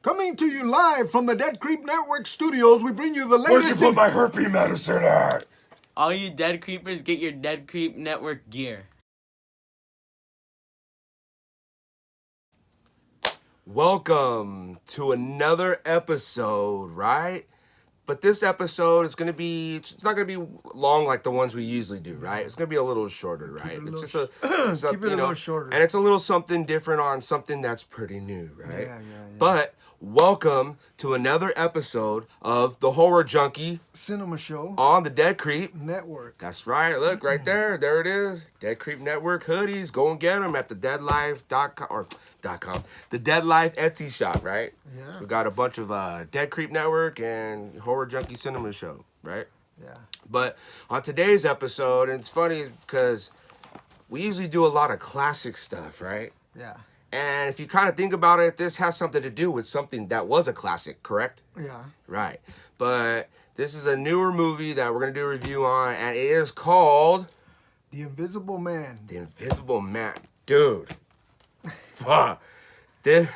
Coming to you live from the Dead Creep Network studios, we bring you the latest... Where'd you put my herpes medicine at? All you Dead Creepers, get your Dead Creep Network gear. Welcome to another episode, right? But this episode is going to be, it's not going to be long like the ones we usually do, right? It's going to be a little shorter, right? Keep it a little shorter. And it's a little something different on something that's pretty new, right? Yeah. But welcome to another episode of the Horror Junkie Cinema Show on the Dead Creep Network. That's right. Look, right there. There it is. Dead Creep Network hoodies. Go and get them at the deadlife.com or .com. The Dead Life Etsy shop, right? Yeah. We got a bunch of Dead Creep Network and Horror Junkie Cinema Show, right? Yeah. But on today's episode, and it's funny because we usually do a lot of classic stuff, right? Yeah. And if you kind of think about it, this has something to do with something that was a classic, correct? Yeah. Right. But this is a newer movie that we're going to do a review on, and it is called... The Invisible Man. The Invisible Man. Dude. Fuck. This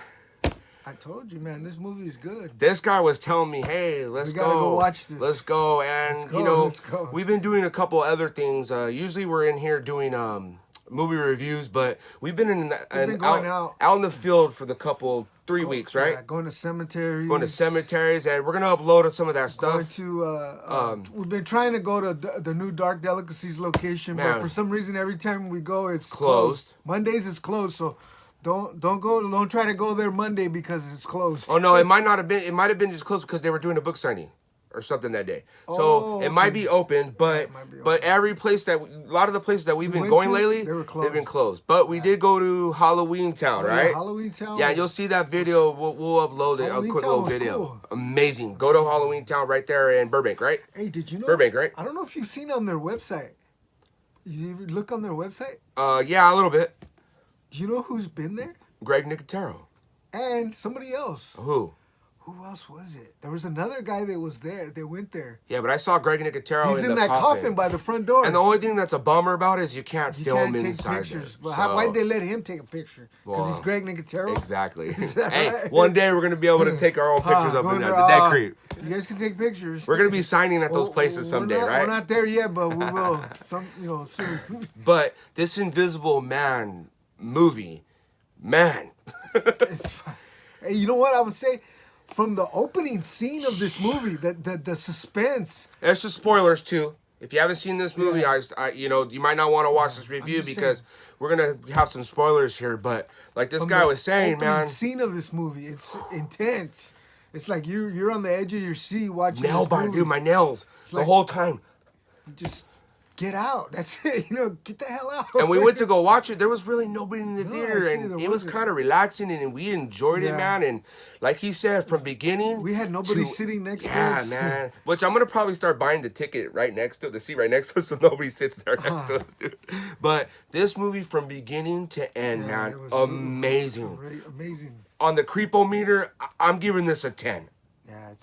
I told you, man, this movie is good. guy was telling me, hey, let's We gotta go watch this. Let's go. And, Let's go. we've been doing a couple other things. Usually we're in here doing movie reviews, but we've been going out in the field for the couple 3 weeks, right? Yeah, going to cemeteries. Going to cemeteries, and we're going to upload some of that stuff. We've been trying to go to the new Dark Delicacies location, Man. but for some reason, every time we go, it's Closed. Mondays is closed, so don't try to go there Monday because it's closed. Oh no, it might have been just closed because they were doing a book signing or something that day. So it might be open, but every place a lot of the places that we've been going lately, they've been closed. But we did go to Halloween Town, right? Yeah, Halloween Town. Yeah, you'll see that video. We'll upload it, a Halloween quick Town little was video. cool. Amazing. Go to Halloween Town right there in Burbank, right? Hey, did you know? Burbank, right? I don't know if you've seen on their website. You ever look on their website? Yeah, a little bit. Do you know who's been there? Greg Nicotero. And somebody else. Who? Who else was it? There was another guy that was there. They went there. Yeah, but I saw Greg Nicotero He's in the that coffin by the front door. And the only thing that's a bummer about it is you can't film take inside pictures. there. But why'd they let him take a picture? Because he's Greg Nicotero? Exactly. Is that Hey, right? one day we're going to be able to take our own pictures up in the Dead Creep. You guys can take pictures. We're going to be signing at those places someday, right? We're not there yet, but we will soon. But this Invisible Man movie, man. It's fine. Hey, you know what I would say? From the opening scene of this movie, the suspense. There's some spoilers too. If you haven't seen this movie, you might not want to watch this review because we're gonna have some spoilers here. But like this guy was saying, man, the scene of this movie, it's intense. It's like you're on the edge of your seat watching. Nail bite, dude, my nails the whole time. Just get out. That's it. Get the hell out. And we went to go watch it. There was really nobody in the theater, actually, and it was kind of relaxing, and we enjoyed it, man. And like he said, from beginning, we had nobody sitting next to us. Yeah, man. Which I'm gonna probably start buying the ticket right next to the seat right next to us, so nobody sits there next to us, dude. But this movie, from beginning to end, man, amazing. Amazing. On the creepometer, I'm giving this a 10. Yeah,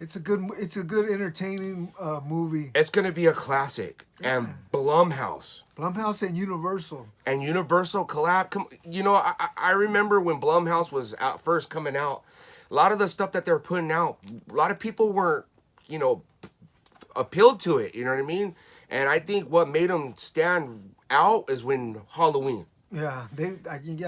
it's a good entertaining movie. It's gonna be a classic. Yeah. And Blumhouse and Universal collab. I remember when Blumhouse was first coming out. A lot of the stuff that they're putting out, a lot of people weren't, appealed to it. You know what I mean? And I think what made them stand out is when Halloween. Yeah,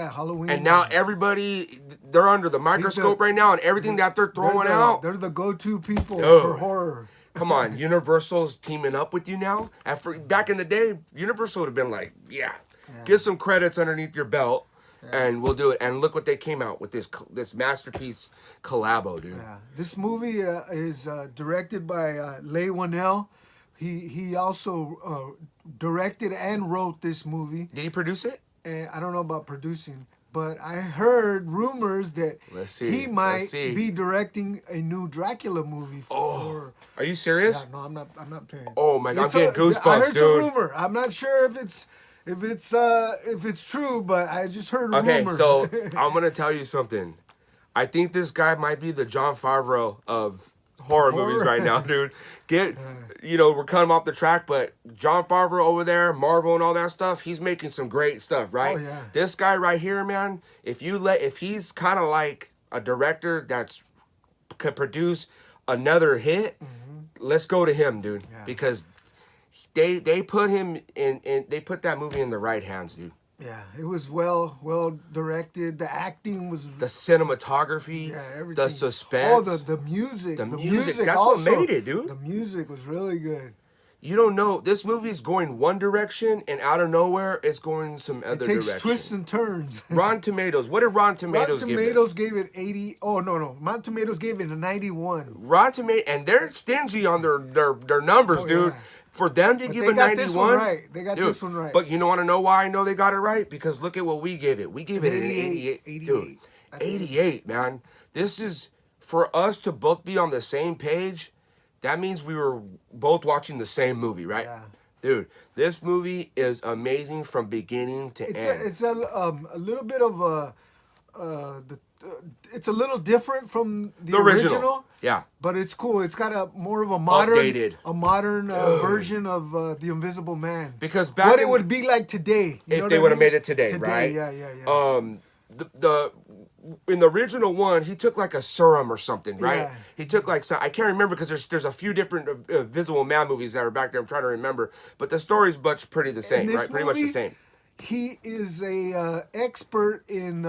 Halloween. And now they're under the microscope right now, and everything that they're throwing out. They're the go-to people for horror. Come on, Universal's teaming up with you now. Back in the day, Universal would have been like, get some credits underneath your belt, and we'll do it. And look what they came out with, this masterpiece collabo, dude. Yeah, this movie is directed by Leigh Whannell. He also directed and wrote this movie. Did he produce it? And I don't know about producing, but I heard rumors that he might be directing a new Dracula movie. Are you serious? Yeah, no, I'm not paying. Oh my God, I'm getting goosebumps, I heard dude. some rumor. I'm not sure if it's true, but I just heard a rumor. Okay, so I'm gonna tell you something. I think this guy might be the Jon Favreau of horror movies right now, dude. We're cutting him off the track, but Jon Favreau over there, Marvel and all that stuff, he's making some great stuff, right? Oh, yeah. This guy right here, man, if he's kind of like a director that's could produce another hit, let's go to him, dude. Yeah. Because they put him in they put that movie in the right hands, dude. Yeah, it was well directed. The acting was The cinematography, everything. the suspense. Oh, the music. The music, that's also, what made it, dude. The music was really good. You don't know, this movie is going one direction, and out of nowhere, it's going some other It takes direction. twists and turns. Rotten Tomatoes. What did Rotten Tomatoes Rotten give Tomatoes this? gave it 80. Oh, no. Rotten Tomatoes gave it a 91. Rotten Tomatoes, and they're stingy on their numbers, Oh, dude. yeah. For them to But give they a got 91, this one right. They got dude, this one right. But you want to know why I know they got it right? Because look at what we gave it. We gave it an 88. 88. Dude, That's 88, man. This is, for us to both be on the same page, that means we were both watching the same movie, right? Yeah. Dude, this movie is amazing from beginning to end. It's a little bit of it's a little different from the original. Yeah. But it's cool. It's got a more of a modern, Updated. version of the Invisible Man. Because back what in- it would be like today, you know If what they I would have mean? made it today, right? Yeah. The in the original one, he took like a serum or something, right? Yeah. He took like some, I can't remember because there's a few different Invisible Man movies that are back there. I'm trying to remember, but the story's pretty the same, this right? Pretty much the movie, same. He is a expert in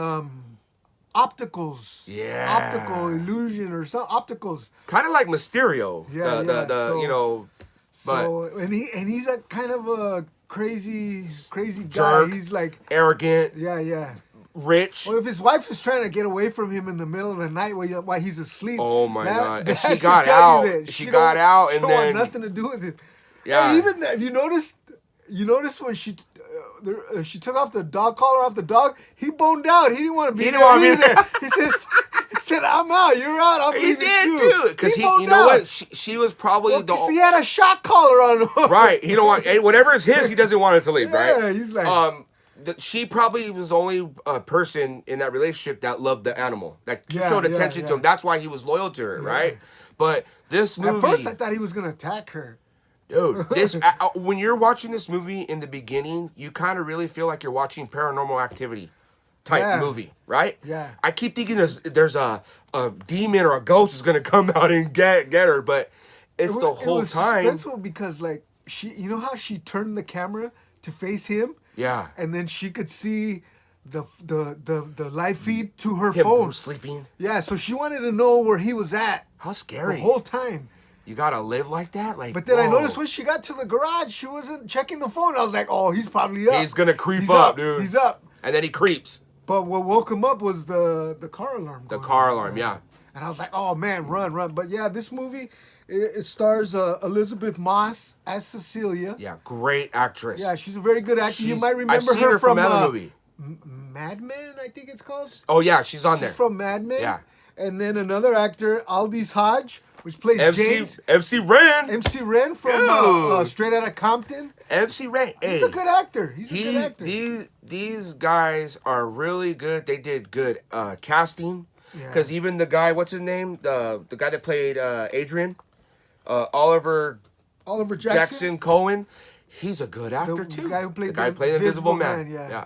opticals. Yeah. Optical illusion or some opticals. Kind of like Mysterio. Yeah, the so- you know, So and he's a kind of a crazy guy. Jerk. He's like arrogant, yeah. rich. Well, if his wife is trying to get away from him in the middle of the night while he's asleep, Oh my God. And that she should got tell out. you that She don't- got out she and don't then- want nothing to do with it. Yeah. And even that, you noticed when she took off the dog collar off the dog, he boned out. He didn't want to be He there didn't wanna be either. there. He said, "I'm out. You're out. I'm He leaving did too." too, because boned you know out. what? She was probably Well, the 'cause he had a shock collar on him. right. He don't want whatever is his. He doesn't want it to leave, right? Yeah, he's like- she probably was the only person in that relationship that loved the animal. That Yeah, showed yeah, attention to yeah. him. That's why he was loyal to her, right? But this movie, At first, I thought he was gonna attack her. dude, this when you're watching this movie in the beginning, you kind of really feel like you're watching Paranormal Activity type Yeah. movie, right? Yeah. I keep thinking there's a demon or a ghost is gonna come out and get her, but it's the whole it was time. suspenseful because like you know how she turned the camera to face him, Yeah. and then she could see the live feed to her Him phone. sleeping. Yeah, so she wanted to know where he was at How the scary. whole time. You gotta live like that, like. But then I whoa. noticed when she got to the garage, she wasn't checking the phone. I was like, oh, he's probably up. He's gonna creep He's up, dude. He's up. And then he creeps. But what woke him up was the car alarm. The going car off. alarm, yeah. And I was like, oh man, run. But yeah, this movie, it stars Elizabeth Moss as Cecilia. Yeah, great actress. Yeah, she's a very good actor. You She's- might I've remember seen her from another movie. Mad Men, I think it's called. Oh yeah, she's on She's there. from Mad Men. Yeah. And then another actor, Aldis Hodge, which plays James. MC Ren. MC Ren from Dude. Straight Outta Compton. MC Ren. Hey, He's a good actor. He's a good actor. These guys are really good. They did good casting. Yeah. Because even the guy, what's his name? The guy that played Adrian, Oliver Oliver Jackson Cohen. He's a good actor the too. guy who played the guy the played Invisible Man. Yeah.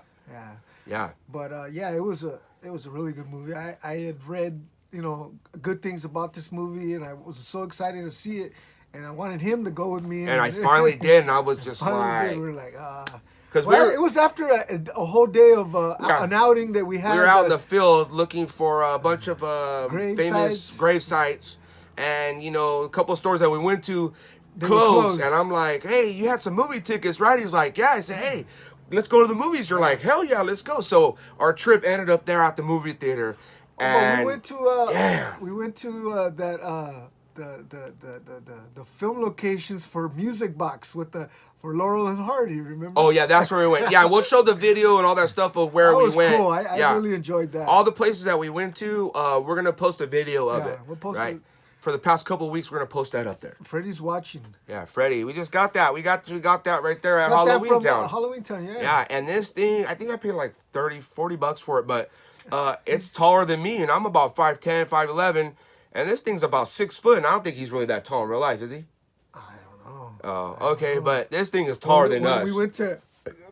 Yeah. But yeah, it was a really good movie. I had read good things about this movie, and I was so excited to see it, and I wanted him to go with me. And I finally did, and I was just Finally did. like, We were like, because it was after a whole day of Yeah. an outing that we had. we were out in the field looking for a bunch of Grave famous sites. grave sites, and a couple of stores that we went to They were closed. closed. And I'm like, hey, you had some movie tickets, right? He's like, yeah. I said, hey, let's go to the movies. You're like, hell yeah, let's go. So our trip ended up there at the movie theater. But And we went to the film locations for Music Box for Laurel and Hardy. Remember? oh yeah, that's where we went. Yeah, we'll show the video and all that stuff of where that we was went. cool. I Yeah. really enjoyed that. All the places that we went to, we're gonna post a video of Yeah, it. we'll post right? it. For the past couple of weeks, we're gonna post that up there. Freddie's watching. Yeah, Freddie, we just got that. We got that right there at Got that Halloween from, Town. Halloween Town, yeah. Yeah, and this thing, I think I paid like $40 for it, but it's taller than me, and I'm about 5'10", 5'11", and this thing's about 6 foot, and I don't think he's really that tall in real life, is he? I don't know. Oh, okay, but this thing is taller than When us. we went to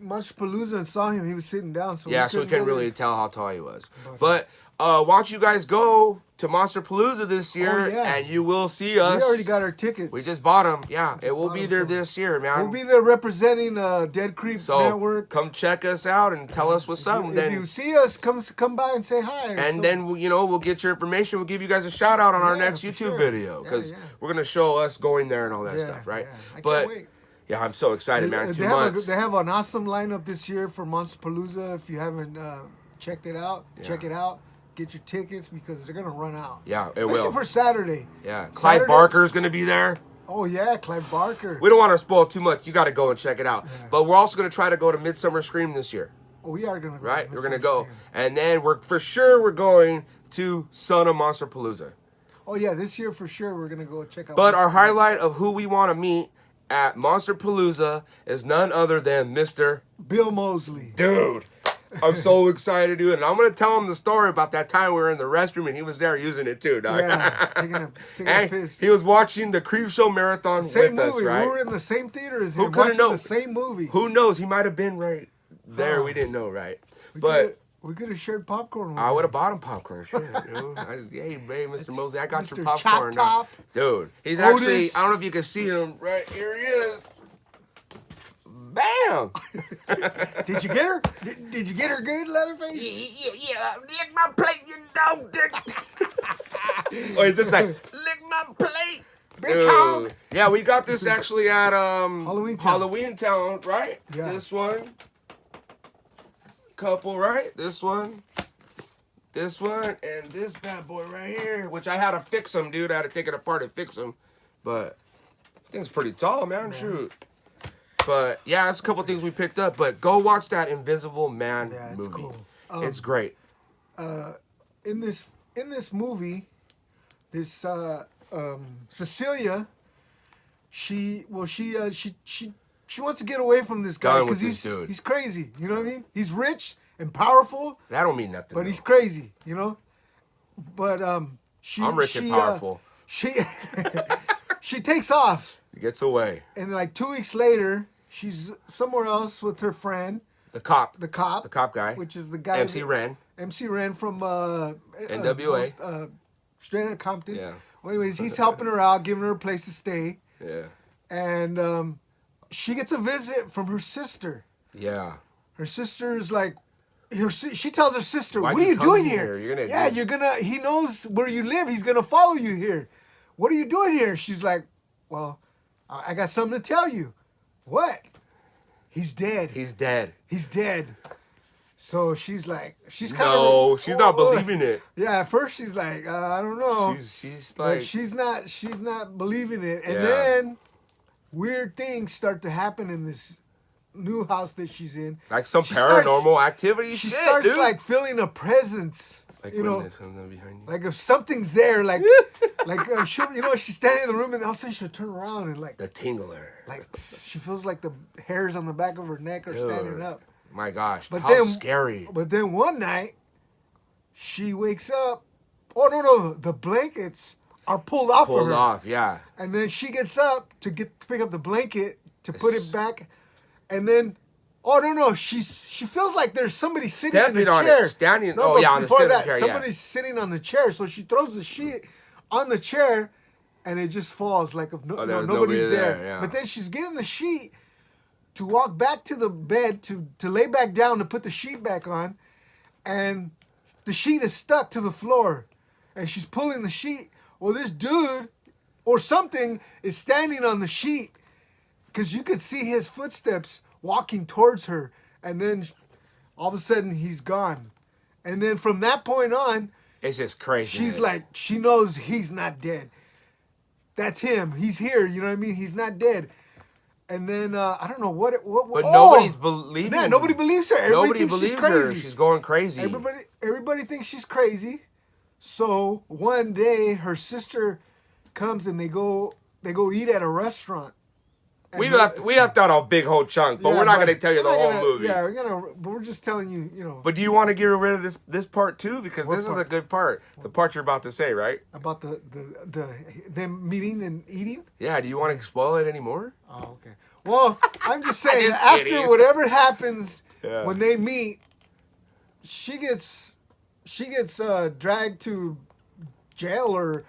Munchpalooza and saw him, he was sitting down. So Yeah, so we couldn't really tell how tall he was. But why don't you guys go to Monster Palooza this year, Oh, yeah. and you will see us. We already got our tickets. We just bought them. Yeah, it will be there this year, man. We'll be there representing Dead Creep Network. Come check us out and tell us what's up. If you see us, come by and say hi. And then we'll get your information. We'll give you guys a shout out on our next YouTube video because we're gonna show us going there and all that stuff, right? Yeah. I can't wait. Yeah, I'm so excited, man. 2 months. They have an awesome lineup this year for Monster Palooza. If you haven't checked it out, check it out. Get your tickets because they're gonna run out. Yeah, it Especially will. for Saturday. Yeah, Clyde Barker's gonna be there. Oh yeah, Clyde Barker. We don't want to spoil too much. You got to go and check it out. Yeah. But we're also gonna try to go to Midsummer Scream this year. Oh, we are gonna go. Right, we're gonna go, and then we're going to Son of Monster Palooza. Oh yeah, this year for sure we're gonna go check out. But our highlight of who we want to meet at Monster Palooza is none other than Mr. Bill Moseley. Dude. I'm so excited, dude. And I'm going to tell him the story about that time we were in the restroom and he was there using it too, dog. Yeah, taking a piss. He was watching the Creep Show Marathon with us, right? We were in the same theater as him. Who could have known? The same movie. Who knows? He might have been right there. We didn't know, right? We could have shared popcorn with I him. would have bought him popcorn. Sure, dude. Hey, Mr. Moseley, I got Mr. your popcorn. Chop Top. Dude, he's Otis. actually, I don't know if you can see him. Right here he is. Bam! Did you get her? Did you get her good, Leatherface? Yeah. Lick my plate, you dog dick. Or is this like, lick my plate? Bitch hog. Yeah, we got this actually at Halloween Town, right? Yeah. This one. Couple, right? This one, and this bad boy right here, which I had to fix him, dude. I had to take it apart and fix him. But this thing's pretty tall, man. Shoot. But yeah, that's a couple things we picked up. But go watch that Invisible Man movie. Cool. It's great. In this movie, this Cecilia, she wants to get away from this guy because he's crazy. You know what I mean? He's rich and powerful. That don't mean nothing. But he's crazy. You know. But I'm rich and powerful. She takes off. He gets away. And like 2 weeks later, she's somewhere else with her friend. The cop guy. Which is the guy. MC Ren from NWA. Straight out of Compton. Yeah. Well, anyways, he's helping her out, giving her a place to stay. Yeah. And she gets a visit from her sister. Yeah. Her sister's like, she tells her sister, "Why'd what are you doing here? You're he knows where you live. He's going to follow you here. What are you doing here?" She's like, "Well, I got something to tell you." "What?" "He's dead." He's dead. So she's like, she's kind of she's not believing it. Yeah, at first she's like, I don't know. She's like, but she's not believing it. And then weird things start to happen in this new house that she's in. Like some paranormal activity. She starts like feeling a presence. Like there's something behind you. Like if something's there, like she's standing in the room and all of a sudden she'll turn around and like the tingler. Like she feels like the hairs on the back of her neck are standing up. My gosh, but how scary. But then one night, she wakes up. Oh, no, the blankets are pulled off of her. Pulled off, yeah. And then she gets up to pick up the blanket to put it back. And then, oh, no, she feels like there's somebody sitting in the chair. Standing, on the chair, somebody's sitting on the chair. So she throws the sheet on the chair, and it just falls like if nobody's there. Yeah. But then she's getting the sheet to walk back to the bed to lay back down to put the sheet back on, and the sheet is stuck to the floor, and she's pulling the sheet. Well, this dude or something is standing on the sheet because you could see his footsteps walking towards her, and then all of a sudden he's gone. And then from that point on, it's just crazy. She's like, she knows he's not dead. That's him. He's here. You know what I mean? He's not dead. And then I don't know what. But nobody's believing. Man, nobody believes her. Everybody thinks she's crazy. She's going crazy. Everybody thinks she's crazy. So one day her sister comes and they go eat at a restaurant. We left out a big whole chunk, but we're not going to tell you the whole movie. Yeah, we're just telling you, you know. But do you want to get rid of this part too? Because this is a good part. The part you're about to say, right? About them meeting and eating? Yeah. Do you want to spoil it anymore? Oh, okay. Well, I'm just saying, after whatever happens when they meet, she gets dragged to jail, or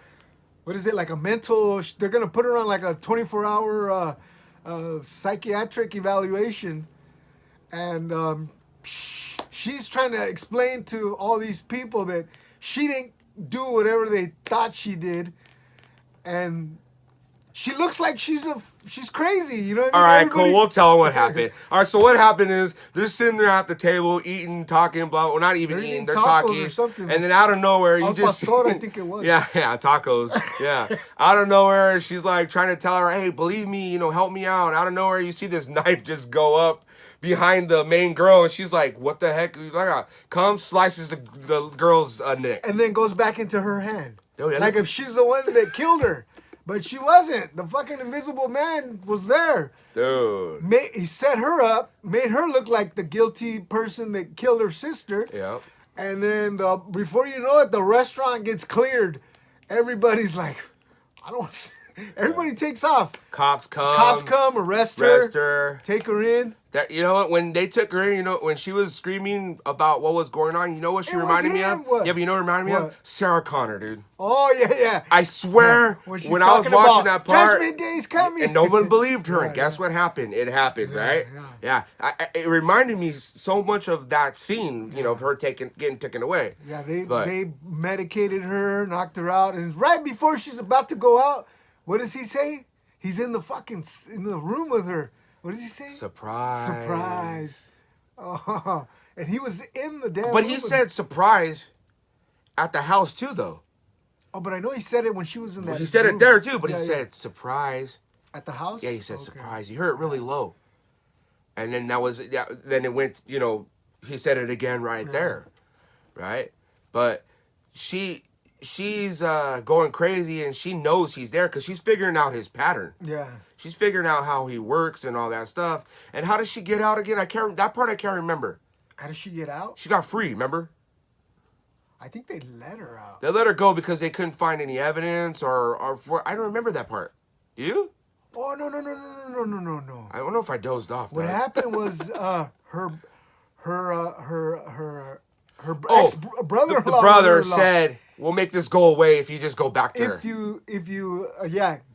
what is it, like a mental? They're gonna put her on like a 24-hour psychiatric evaluation, and she's trying to explain to all these people that she didn't do whatever they thought she did, and she looks like she's crazy, you know what I mean? All right, Everybody- cool. We'll tell them what happened. All right, so what happened is they're sitting there at the table eating, talking, blah. Well, not even They're eating. eating They're tacos talking, or something. and then out of nowhere, you Al just pastor, I think it was. Yeah, tacos. Yeah, out of nowhere, she's like trying to tell her, "Hey, believe me, help me out." Out of nowhere, you see this knife just go up behind the main girl, and she's like, "What the heck?" Comes, slices the girl's neck. And then goes back into her hand. Oh, yeah, Like look- if she's the one that killed her. But she wasn't. The fucking invisible man was there. Dude. He set her up, made her look like the guilty person that killed her sister. Yeah. And then before you know it, the restaurant gets cleared. Everybody's like, I don't want. Everybody takes off. Cops Come, arrest her, take her in. That, you know what? When they took her in, when she was screaming about what was going on, you know what she It was reminded me him. of? What? Yeah, but you know what reminded me What? of? Sarah Connor, dude. Oh yeah. I swear, she's when I was talking watching about that part, Judgment Day's coming, and no one believed her, Yeah, and guess yeah. what happened? It happened, right? yeah. It reminded me so much of that scene, of her getting taken away. Yeah, But- they medicated her, knocked her out, and right before she's about to go out, what does he say? He's in the room with her. What does he say? Surprise. Oh, and he was in the damn But room he with- said surprise at the house too, though. Oh, but I know he said it when she was in that He said room. it there too, but Yeah, he yeah. said surprise. At the house? Yeah, he said Okay. surprise. You heard it really low. And then then it went, he said it again right there. Right? But she's going crazy, and she knows he's there because she's figuring out his pattern. Yeah. She's figuring out how he works and all that stuff. And how does she get out again? That part I can't remember. How did she get out? She got free, remember? I think they let her out. They let her go because they couldn't find any evidence or I don't remember that part. You? Oh, no. I don't know if I dozed off. What dog. happened was her Oh, ex-brother-in-law. The brother said, "We'll make this go away if you just go back there." If you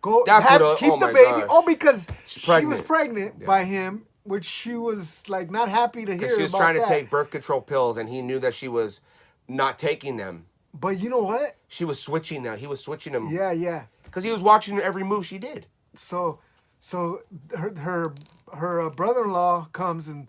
go That's keep oh the my baby. gosh. Oh, because She's she was pregnant by him, which she was like not happy to hear. Because she was about trying to that. take birth control pills, and he knew that she was not taking them. But you know what? She was switching them. He was switching them. Yeah. Because he was watching every move she did. So her brother-in-law comes and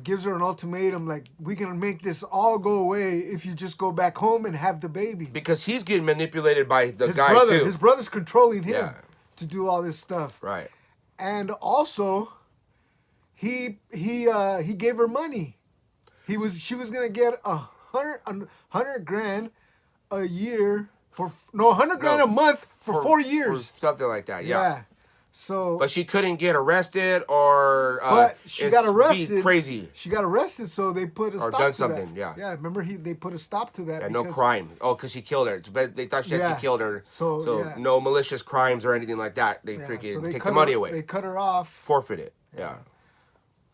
gives her an ultimatum, like, we can make this all go away if you just go back home and have the baby. Because he's getting manipulated by the His guy brother, too. his brother's controlling him Yeah. to do all this stuff. Right. And also, he gave her money. She was gonna get $100 grand a year $100 grand a month for 4 years. For something like that. Yeah. So, But she couldn't get arrested or. but she got be arrested. Crazy. She got arrested, so they put a stop done to something, that. yeah. Yeah, remember they put a stop to that. Yeah, no because- crime. Oh, because she killed her. But they thought she Yeah. had killed her. So, yeah. no malicious crimes or anything like that. They Yeah, freaking so they take cut the money her, away. They cut her off. Forfeit it. Yeah.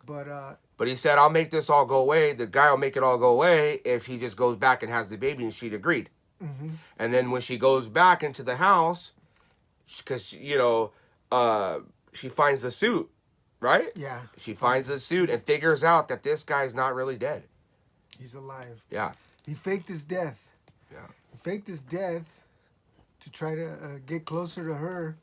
But But he said, I'll make this all go away. The guy will make it all go away if he just goes back and has the baby, and she'd agreed. Mm-hmm. And then when she goes back into the house, because, she finds the suit, right? yeah, She finds the suit and figures out that this guy's not really dead. he's alive. Yeah. He faked his death. Yeah. He faked his death to try to get closer to her.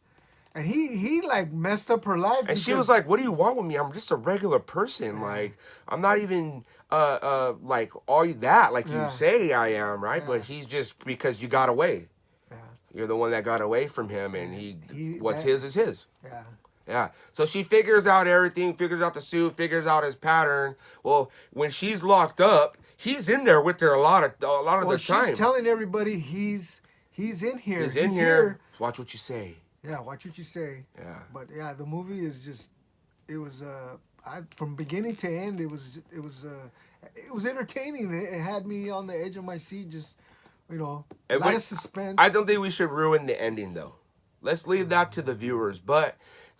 And he like messed up her life. And she because- was like, "What do you want with me? I'm just a regular person. Like, I'm not even like all that like Yeah. you say I am, right? But he's just because you got away. Yeah. You're the one that got away from him, and what's that- his is his. Yeah. Yeah. So she figures out everything, figures out the suit, figures out his pattern. Well, when she's locked up, he's in there with her a lot of Well, the she's time. telling everybody he's in here. He's in here. Watch what you say. Yeah, watch what you say. Yeah. But yeah, the movie is just, it was from beginning to end, it was entertaining. It had me on the edge of my seat, just a lot of suspense. I don't think we should ruin the ending though. Let's leave that to the viewers. But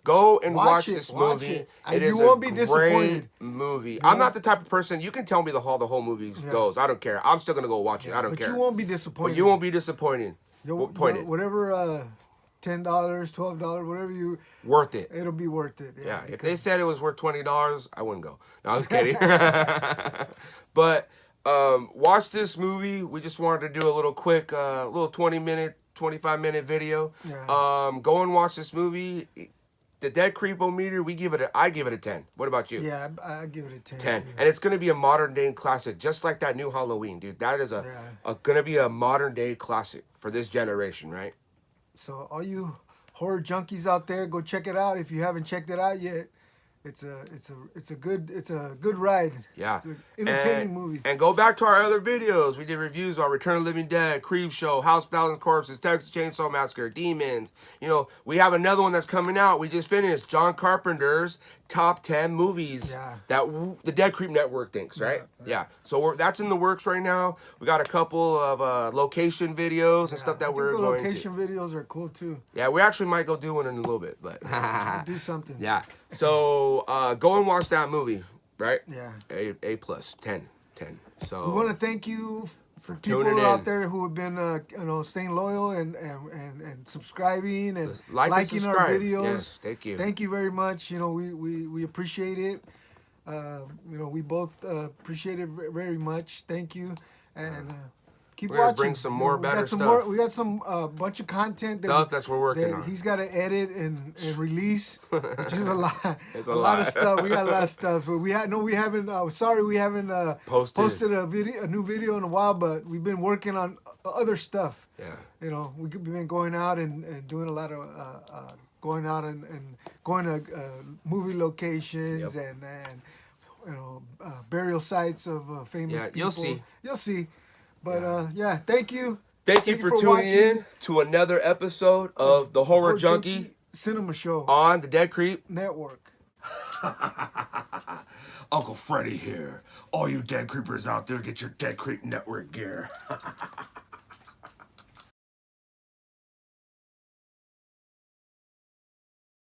Go and Watch watch it, this watch movie. it. And It you is won't a be great disappointed. movie. know? I'm not the type of person. You can tell me the whole movie goes. I don't care. I'm still gonna go watch it. I don't But care. you won't be disappointed. But you won't be disappointed. You'll- Pointed. Whatever, $10, $12, whatever you, Worth it. it'll be worth it. Yeah. If because- they said it was worth $20, I wouldn't go. No, I'm just kidding. But watch this movie. We just wanted to do a little quick, little 20-minute, 25-minute video. Yeah. Go and watch this movie. The Dead Creepometer, I give it a 10. What about you? Yeah, I give it a 10. 10. too. And it's going to be a modern day classic, just like that new Halloween, dude. That is going to be a modern day classic for this generation, right? So all you horror junkies out there, go check it out if you haven't checked it out yet. It's a good ride. Yeah. It's an entertaining movie. And go back to our other videos. We did reviews on Return of the Living Dead, Creep Show, House of Thousand Corpses, Texas Chainsaw Massacre, Demons. You know, we have another one that's coming out. We just finished John Carpenter's top 10 movies that the Dead Creep Network thinks, right? Yeah. So that's in the works right now. We got a couple of location videos and stuff that we're the going to. location videos are cool too. Yeah, we actually might go do one in a little bit, but Do something. yeah. So go and watch that movie, right? Yeah. A plus 10. So We want to thank you for people Tuning in. out there who have been, staying loyal and subscribing and Like and liking our subscribe. videos. Yes, thank you. Thank you very much. You know, we appreciate it. We both appreciate it very much. Thank you, and keep We're gonna watching. bring some more we better got some stuff. more. We got some bunch of content Stuff we're working that on. he's got to edit and release, which is a lot. It's a a lot lot. of stuff. We got a lot of stuff. But we haven't. Sorry, we haven't Posted. a new video in a while. But we've been working on other stuff. Yeah. You know, we've been going out and doing a lot of going out and going to movie locations and burial sites of famous people. you'll see. You'll see. But thank you. Thank you for tuning watching in to another episode of the Horror Junkie Cinema Show on the Dead Creep Network. Uncle Freddy here. All you Dead Creepers out there, get your Dead Creep Network gear.